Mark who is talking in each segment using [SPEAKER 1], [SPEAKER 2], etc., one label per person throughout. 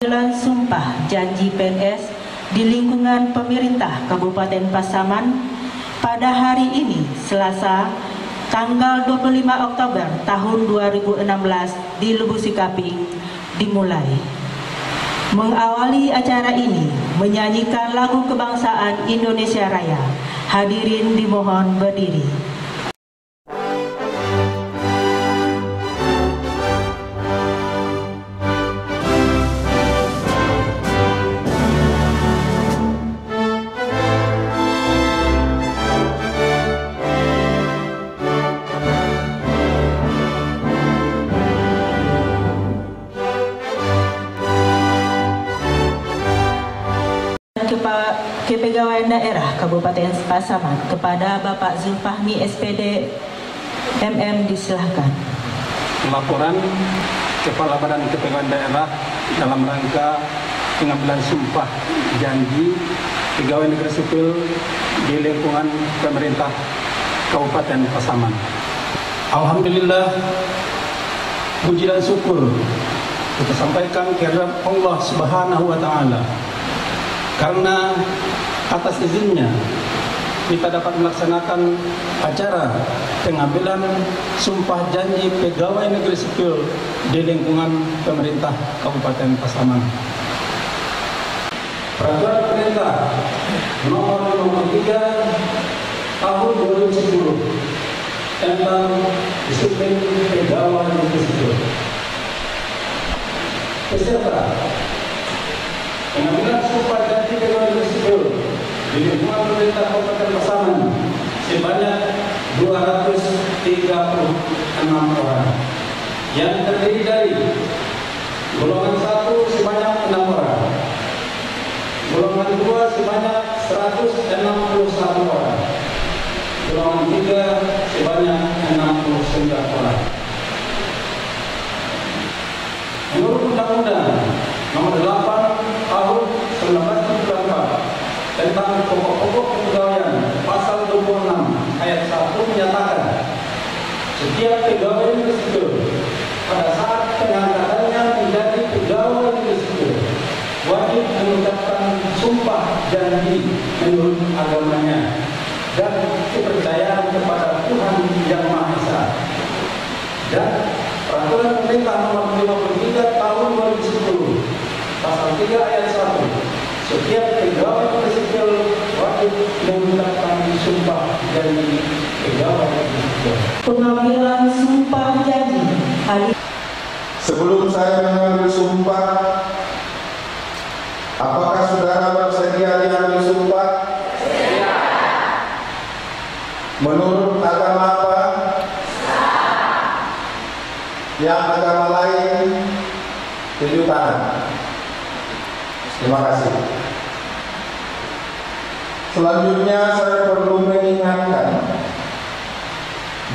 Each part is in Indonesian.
[SPEAKER 1] Panggilan sumpah janji PNS di lingkungan pemerintah Kabupaten Pasaman pada hari ini, Selasa, tanggal 25 Oktober tahun 2016 di Lubuk Sikapi dimulai. Mengawali acara ini menyanyikan lagu kebangsaan Indonesia Raya. Hadirin dimohon berdiri. Kepegawaian Daerah Kabupaten Pasaman kepada Bapak Zulfahmi SPD MM disilahkan.
[SPEAKER 2] Laporan Kepala Badan Kepegawaian Daerah dalam rangka pengambilan sumpah janji pegawai negeri sipil di lingkungan pemerintah Kabupaten Pasaman. Alhamdulillah, puji dan syukur kita sampaikan kehadirat Allah Subhanahu wa Ta'ala, karena atas izinnya kita dapat melaksanakan acara pengambilan sumpah janji pegawai negeri sipil di lingkungan pemerintah Kabupaten Pasaman. Peraturan Pemerintah Nomor 53 Tahun 2010 tentang disiplin pegawai negeri sipil. Peserta pengambilan sumpah janji pegawai negeri sipil di lingkungan pemerintah Kabupaten Pasaman sebanyak 236 orang, yang terdiri dari golongan 1 sebanyak 6 orang, golongan 2 sebanyak 161 orang, golongan 3 sebanyak 69 orang. Menurut Undang-Undang Nomor 8 Tahun 1994 tentang pokok-pokok kepegawaian pasal 26 ayat 1 menyatakan setiap pegawai negeri sipil pada saat pengangkatannya menjadi pegawai negeri sipil wajib mengucapkan sumpah janji menurut agamanya dan kepercayaan kepada Tuhan Yang Maha Esa. Dan Peraturan Pemerintah Nomor 53 Tahun 2010 Pasal 3 ayat 1, setiap pegawai negeri sipil wajib mengucapkan sumpah janji pegawai negeri sipil.
[SPEAKER 1] Pengambilan sumpah janji.
[SPEAKER 3] Sebelum saya mengambil sumpah, apakah saudara bersedia diambil sumpah? Sedia. Menurut agama apa? Yang agama lain, tunjuk tangan. Terima kasih. Selanjutnya saya perlu mengingatkan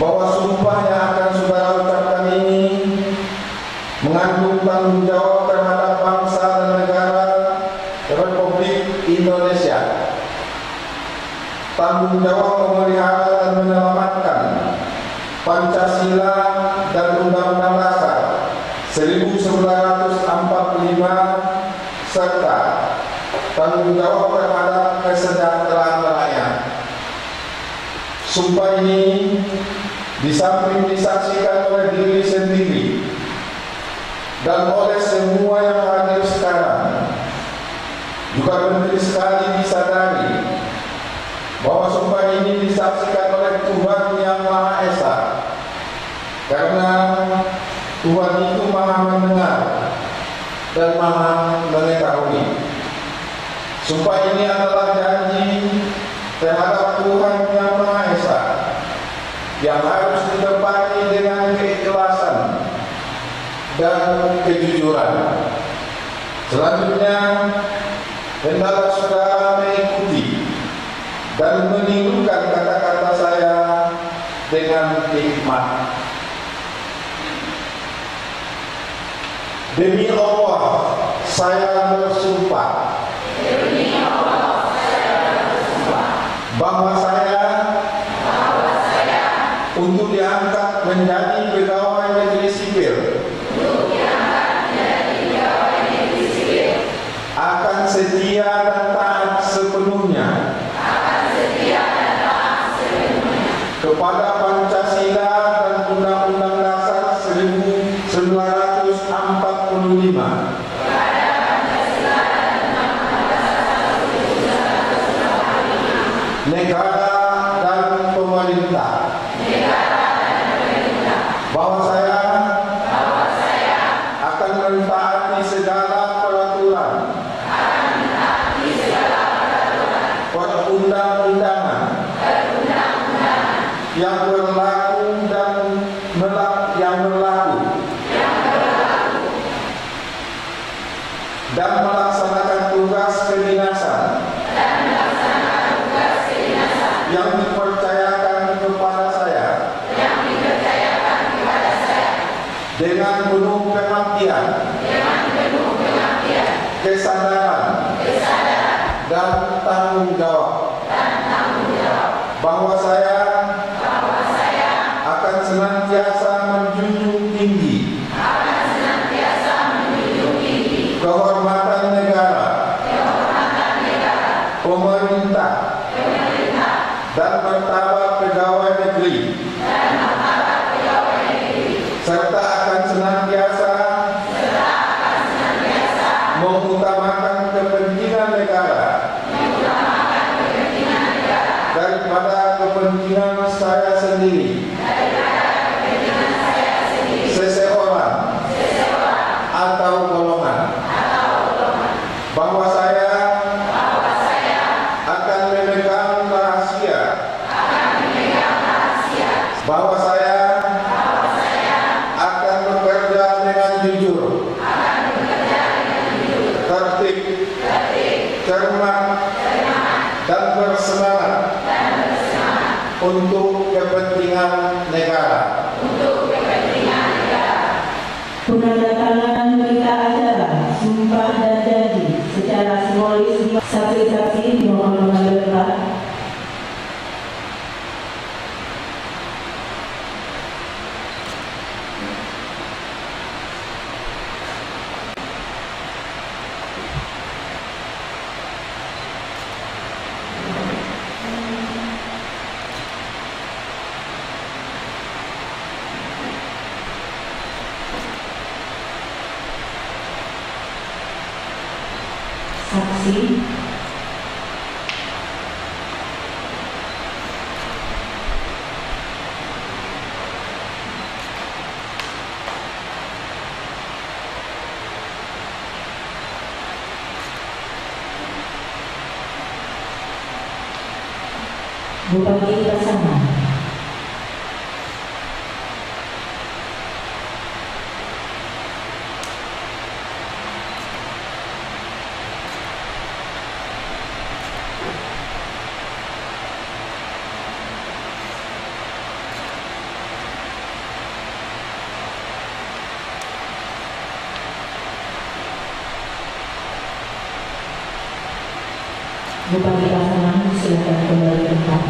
[SPEAKER 3] bahwa sumpah yang akan saudara ucapkan ini mengandung tanggung jawab terhadap bangsa dan negara Republik Indonesia, tanggung jawab memelihara dan menyelamatkan Pancasila dan Undang-Undang Dasar 1945 serta tanggung jawab terhadap kesejahteraan rakyat. Sumpah ini disamping disaksikan oleh diri sendiri dan oleh semua yang hadir sekarang, juga penting sekali disadari bahwa sumpah ini disaksikan oleh Tuhan Yang Maha Esa, karena Tuhan itu Maha mendengar dan Maha mengetahui. Sumpah ini adalah janji terhadap Tuhan Yang Maha Esa yang harus ditepati dengan keikhlasan dan kejujuran. Selanjutnya, hendaklah saudara mengikuti dan menirukan kata-kata saya dengan hikmat. Demi Allah, saya bersumpah bahwa saya untuk diangkat menjadi pegawai negeri sipil negara dan pemerintah, bahwa saya akan mentaati segala peraturan perundang-undangan yang berlaku dan melaksanakan tugas kedinasan yang dipercayakan kepada saya dengan penuh pengabdian, kesadaran dan tanggung jawab, bahwa saya akan senantiasa menjunjung tinggi kehormatan negara, pemerintah, dan martabat pegawai negeri, serta akan senantiasa mengutamakan kepentingan negara daripada kepentingan saya sendiri, seseorang atau golongan, bahwa saya akan memegang rahasia, bahwa saya akan bekerja dengan jujur, tertib, cermat, dan bersemangat untuk kepentingan negara.
[SPEAKER 1] Penandatanganan berita acara sumpah dan janji secara simbolis. Saksi-saksi dimohon mengambil tempat. Saksi Bupati Pasaman. Bupati Pasaman, silakan kembali ke tempat.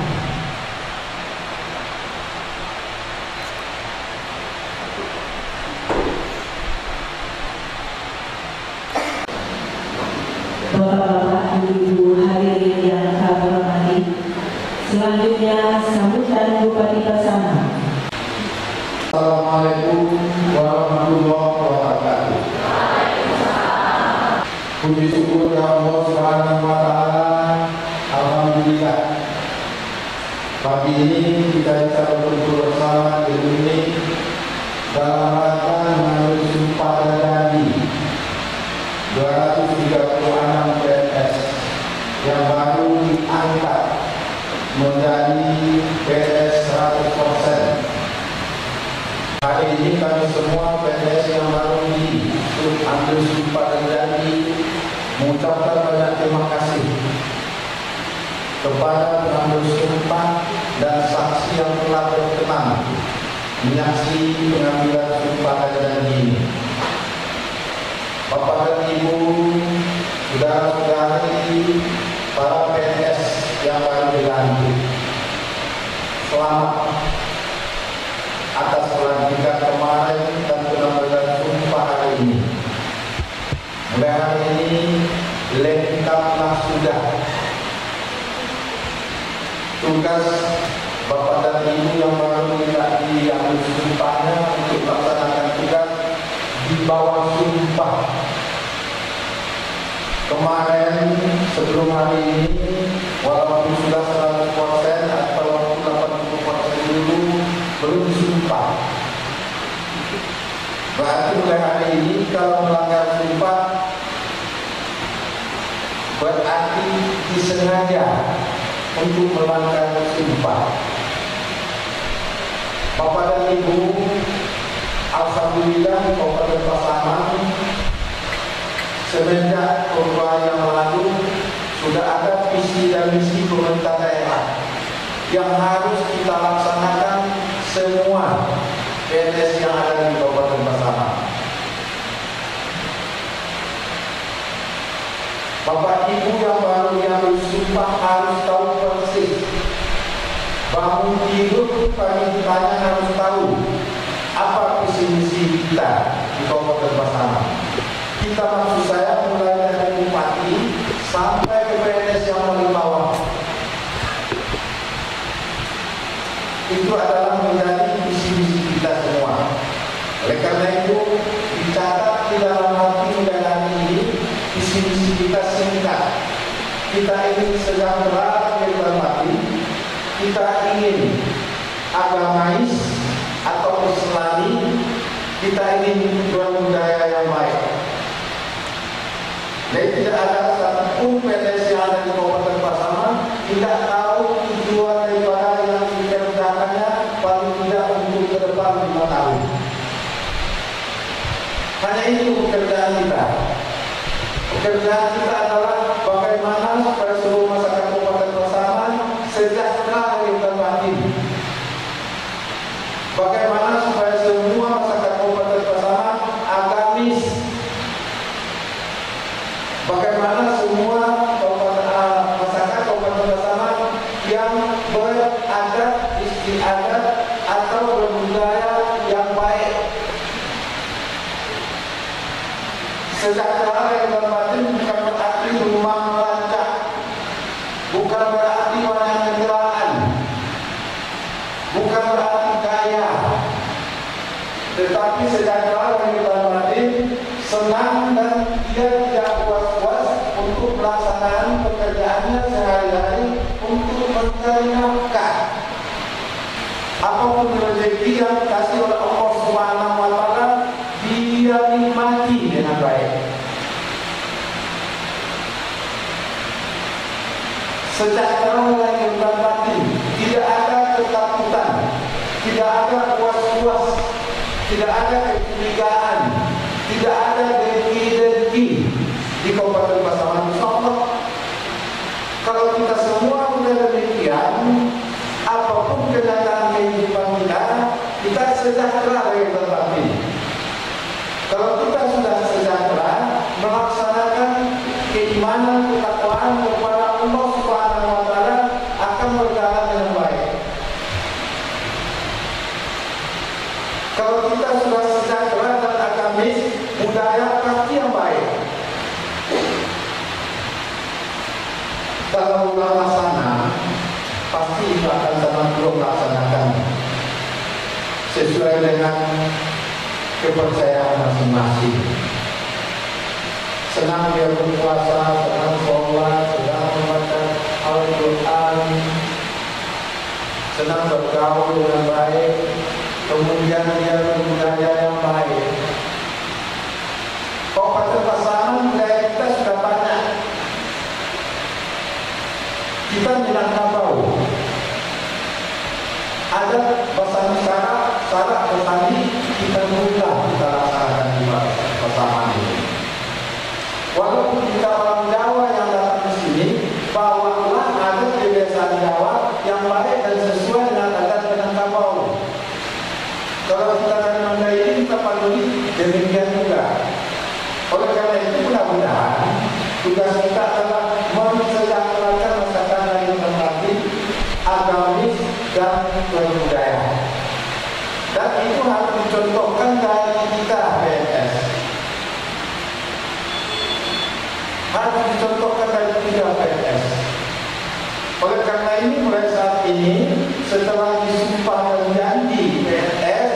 [SPEAKER 1] Bapak-bapak, ibu-ibu hadirin yang kami hormati, selanjutnya sambutan Bupati Pasaman.
[SPEAKER 3] Assalamualaikum warahmatullahi wabarakatuh. Puji syukur kepada Allah Subhanahu wa Ta'ala. Alhamdulillah, pagi ini kita bisa berkumpul bersama di sini dalam rangka mengambil sumpah dan janji 236 PNS yang baru diangkat menjadi PNS 100%. Hari ini kami semua PNS yang baru diambil sumpah dan janji mengucapkan banyak terima kasih kepada pengambil sumpah dan saksi yang telah berkenan menyaksikan pengambilan sumpah dan janji ini. Bapak dan Ibu, saudara-saudari, para PNS yang baru dilantik, selamat atas pelantikan kemarin dan pengambilan sumpah hari ini. Mulai hari ini lengkaplah sudah tugas Bapak dan Ibu yang baru diambil sumpahnya untuk melaksanakan tugas di bawah sumpah. Kemarin sebelum hari ini, walaupun sudah 100% atau 80% dulu belum sumpah. Berarti mulai hari ini kalau melanggar sumpah berarti disengaja untuk melanggar sumpah. Bapak dan Ibu, alhamdulillah Kabupaten Pasaman semenjak beberapa yang lalu sudah ada visi dan misi pemerintah daerah yang harus kita laksanakan semua PNS yang ada di Kabupaten Pasaman. Bapak Ibu yang baru yang bersumpah harus tahu persis. Bangun tidur pagi ditanya harus tahu apa visi misi kita di Kabupaten Pasaman. Kita maksud saya mulai dari bupati sampai ke PNS yang paling bawah. Itu adalah menjadi visi misi kita semua. Oleh karena itu dicatat di dalam hati mulai hari ini visi misi kita singkat. Kita ingin sejahtera di dalam hati. Kita ingin agamais atau Islami, kita ingin berbudaya yang baik. Dan tidak ada satupun PNS yang ada di Kabupaten Pasaman tidak tahu tujuan daripada yang dikerjakannya paling tidak untuk ke depan 5 tahun. Hanya itu pekerjaan kita. Pekerjaan kita adalah bagaimana supaya seluruh masyarakat Kabupaten Pasaman sejahtera lahir dan batin. Bagaimana supaya semua masyarakat Kabupaten Pasaman agamis. Bagaimana semua masyarakat Kabupaten Pasaman yang beradat, istiadat atau berbudaya yang baik. Sejahtera lahir dan batin bukan berarti rumah merancak, bukan berarti banyak kendaraan, bukan berarti kaya, tetapi sejahtera lahir dan batin senang dan dia tidak puas-puas untuk melaksanakan pekerjaannya sehari-hari untuk mencari nafkah. Apapun rezeki yang dikasih oleh Allah Subhanahu wa Ta'ala, dia nikmati dengan baik. Sejahtera lahir dan batin, tidak ada ketakutan, tidak ada puas-puas, tidak ada kecurigaan, tidak ada dengki-dengki di Kabupaten Pasaman. Insyaallah, kalau kita semua sudah demikian, apapun kenyataan kehidupan kita sejahtera lahir dan batin. Kalau kita sudah sejahtera melaksanakan keimanan, ketakwaan kepada Allah Subhanahu wa Ta'ala akan berjalan dengan baik. Kalau kita sudah sejahtera dan agamis, budaya pasti yang baik. Kalau sudah laksana, pasti akan sama-sama melaksanakan sesuai dengan kepercayaan masing-masing. Senang dia berpuasa, senang sholat, senang membaca Al-Quran, senang bergaul dengan baik, kemudian dia berbudaya yang baik. Kabupaten Pasaman budaya kita sudah banyak. Kita Minangkabau ada Basani Sarak Basani kita mudah kita laksanakan di Pasaman ini. Walaupun kita orang Jawa yang datang ke sini, bawalah adat kebiasaan Jawa yang baik dan sesuai dengan adat Minangkabau. Kalau kita dari Mandailing, kita Paduli, demikian juga. Oleh karena itu mudah-mudahan tugas kita adalah mensejahterakan masyarakat lahir dan batin, agamis dan berbudaya. Dan itu harus dicontohkan dari kita PNS. Harus dicontohkan dari kita PNS. Oleh karena ini mulai saat ini setelah disumpah dan janji PNS,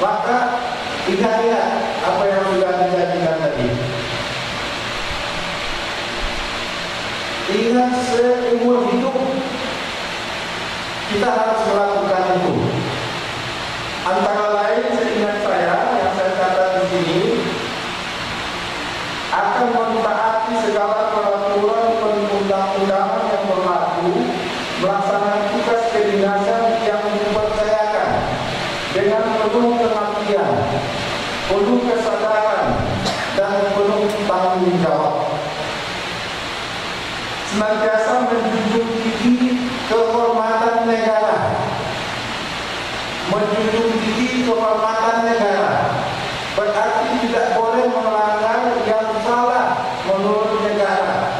[SPEAKER 3] maka ingat-ingat apa yang sudah ingat seumur hidup kita harus melakukan itu. Antara lain seingat saya yang saya catat di sini, akan mentaati segala peraturan perundang-undangan yang berlaku, melaksanakan tugas kedinasan yang dipercayakan dengan penuh pengabdian, penuh kesadaran, dan penuh tanggung jawab. Senantiasa menjunjung tinggi kehormatan negara, menjunjung tinggi kehormatan negara berarti tidak boleh melanggar yang salah menurut negara.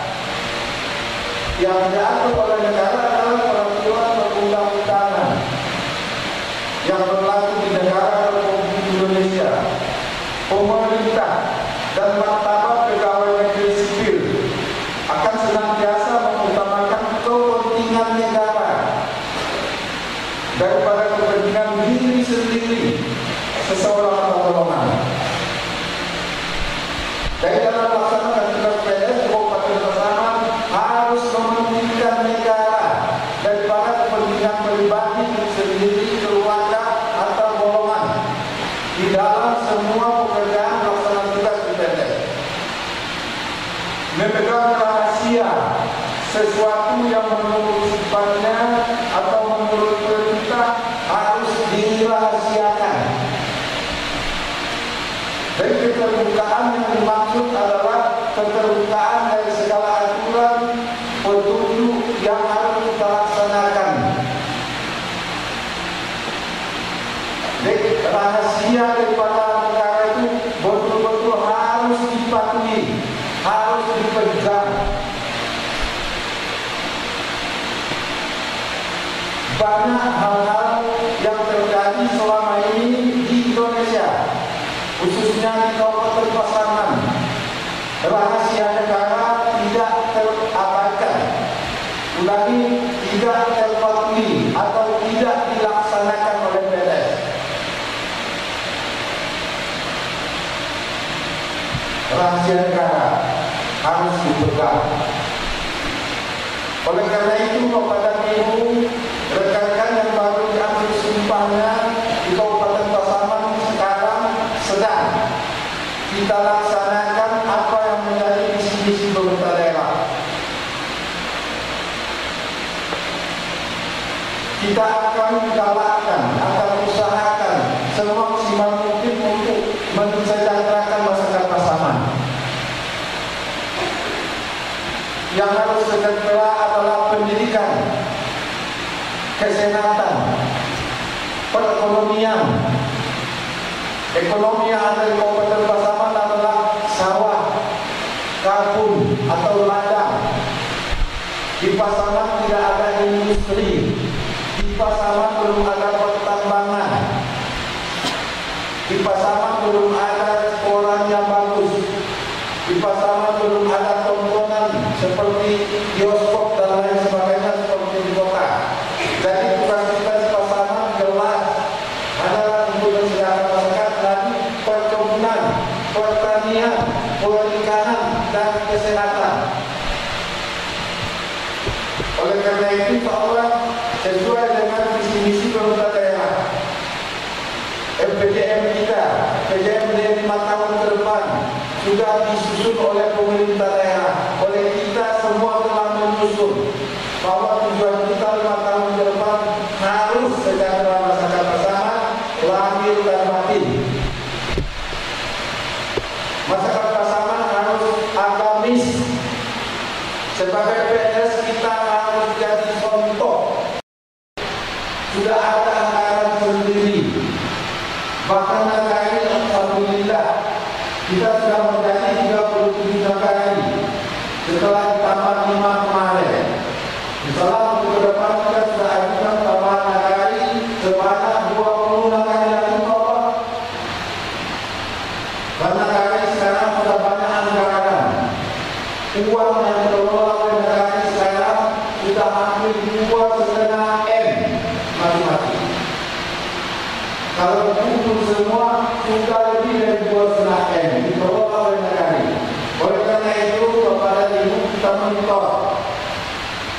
[SPEAKER 3] Yang diatur oleh negara adalah peraturan perundang-undangan yang berlaku di negara Republik Indonesia, pemerintah dan martabat pegawai negeri sipil akan senantiasa mengutamakan kepentingan negara daripada kepentingan diri sendiri seseorang atau golongan. Dari dalam melaksanakan tugas PNS, Kabupaten Pasaman harus mementingkan negara daripada kepentingan pribadi sendiri, keluarga atau golongan di dalam semua pekerjaan pelaksanaan tugas di PNS. Memegang rahasia sesuatu yang menurut sifatnya atau menurut perintah harus dirahasiakan. Dan keterbukaan yang dimaksud adalah keterbukaan dari segala aturan petunjuk yang harus kita laksanakan. Jadi rahasia daripada negara itu betul-betul harus dipatuhi, harus dipegang. Banyak hal-hal yang terjadi selama ini di Indonesia, khususnya di Kabupaten Pasaman. Rahasia negara tidak terabaikan, ulangi, tidak terpatuhi atau tidak dilaksanakan oleh PNS. Rahasia negara harus dipegang. Oleh karena itu, kepada Ibu rekan-rekan yang baru diambil sumpahnya di Kabupaten Pasaman sekarang sedang kita laksanakan apa yang menjadi visi-misi pemerintah daerah. Kita akan galakkan, akan usahakan semaksimal mungkin untuk mensejahterakan masyarakat Pasaman. Yang harus sejahtera adalah pendidikan, kesehatan, perekonomian. Ekonomi yang ada di Kabupaten Pasaman adalah sawah, kebun atau ladang. Di Pasaman tidak ada industri. Di Pasaman belum ada pertambangan. Di Pasaman belum ada sekolah yang bagus. Di Pasaman belum ada tontonan seperti bioskop dan lain sebagainya seperti di kota. Jadi tugas kita di Pasaman jelas adalah untuk mensejahterakan masyarakat dari perkebunan, pertanian, perikanan dan kesehatan. Oleh karena itu, insyaAllah sesuai dengan visi-misi pemerintah daerah, PJM kita, PJM 5 tahun ke depan sudah disusun oleh pemerintah daerah, oleh kita semua telah menyusun bahwa tujuan kita 5 tahun ke depan harus sejahtera masyarakat Pasaman, lahir dan batin. Masyarakat Pasaman harus agamis. Sebagai PNS kita harus jadi contoh. Sudah ada anggaran sendiri. Bahkan negara ini, alhamdulillah, kita sudah menjadi 37 negara setelah ditambah 5 kemarin. Setelah untuk ke depan kita sudah ajukan tambahan negara sebanyak 20 negara lagi bawah. Karena negara sekarang sudah banyak anggaran. Uang yang dikelola oleh negara sekarang sudah hampir 2,5 M mati-mati. Kalau kumpul semua sudah lebih dari 2,5 M dikelola oleh negara. Oleh karena itu kepada Ibu kita monitor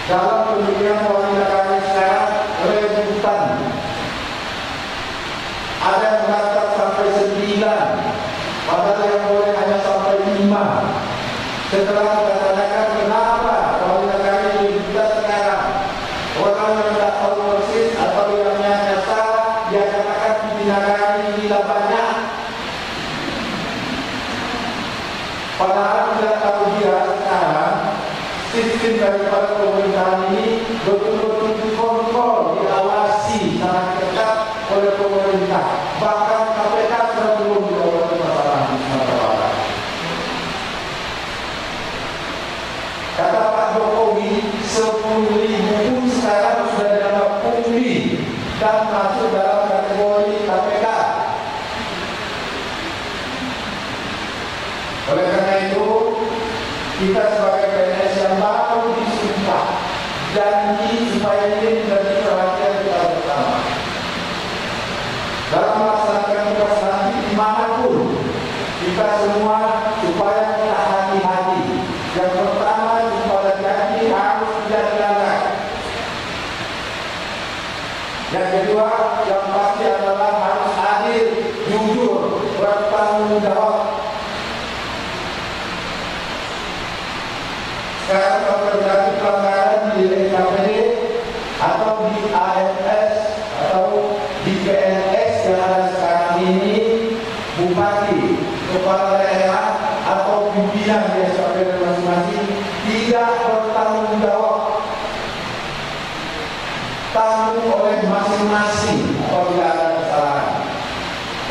[SPEAKER 3] dalam pemilihan wanita kami sekarang rebutan. Ada yang mengatakan sampai 9, padahal yang boleh hanya sampai 5. Setelah kita tanyakan kenapa wanita kami rebutan sekarang, orang yang tidak tahu persis atau yang nyata dia katakan pimpinan kami tidak banyak. Padahal tidak tahu dia sekarang sistem daripada pemerintahan ini betul-betul dikontrol, diawasi sangat ketat oleh pemerintah. Bahkan KPK sudah belum dilakukan permasalahan di Sumatera Barat. Kata Pak Jokowi, 10.000 pun sekarang sudah dianggap pungli dan masuk dalam kategori KPK. Oleh karena itu, kita sebagai PNS yang baru disumpah janji supaya ini menjadi perhatian kita bersama. Dalam melaksanakan tugas nanti dimanapun, kita semua supaya kita hati-hati. Yang pertama, pada janji harus tidak dilanggar. Yang kedua, yang pasti adalah harus adil, jujur, bertanggung jawab. Sekarang kalau terjadi pelanggaran di LKPD atau di AFS atau di PNS yang ada sekarang ini, bupati, kepala daerah atau pimpinan di SKPD masing-masing tidak bertanggung jawab, tanggung oleh masing-masing apabila ada kesalahan.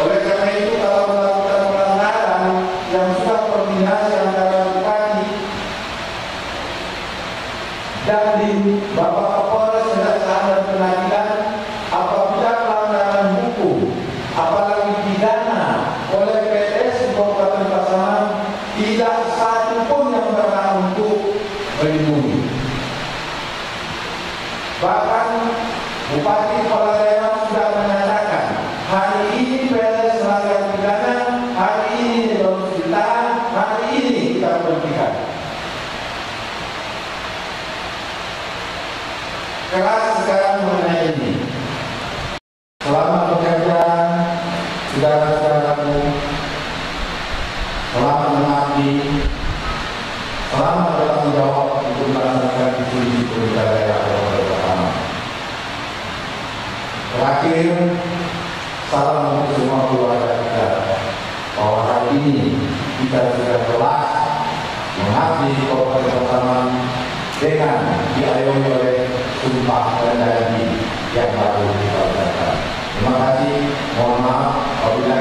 [SPEAKER 3] Oleh karena itu, kalau melakukan pelanggaran yang sudah koordinasi antara dan di Bapak Kapolres Kejaksaan dan Pengadilan, apabila pelanggaran hukum, apalagi pidana oleh PTS di Kabupaten Pasaman, tidak satu pun yang berhak untuk melindungi. Bahkan Bupati Kepala Daerah sudah menyatakan hari ini PTS melanggar pidana, hari ini harus ditahan, hari ini kita berhentikan. Keras sekarang mengenai ini. Selamat bekerja, saudara-saudaraku. Selamat mengabdi. Selamat bertanggung jawab untuk melaksanakan visi pemerintah daerah bersama. Terakhir, salam untuk semua keluarga kita bahwa hari ini kita sudah kelas mengabdi Kabupaten Pasaman dengan diayomi oleh sumpah dan janji yang baru kita lakukan. Terima kasih. Mohon maaf apabila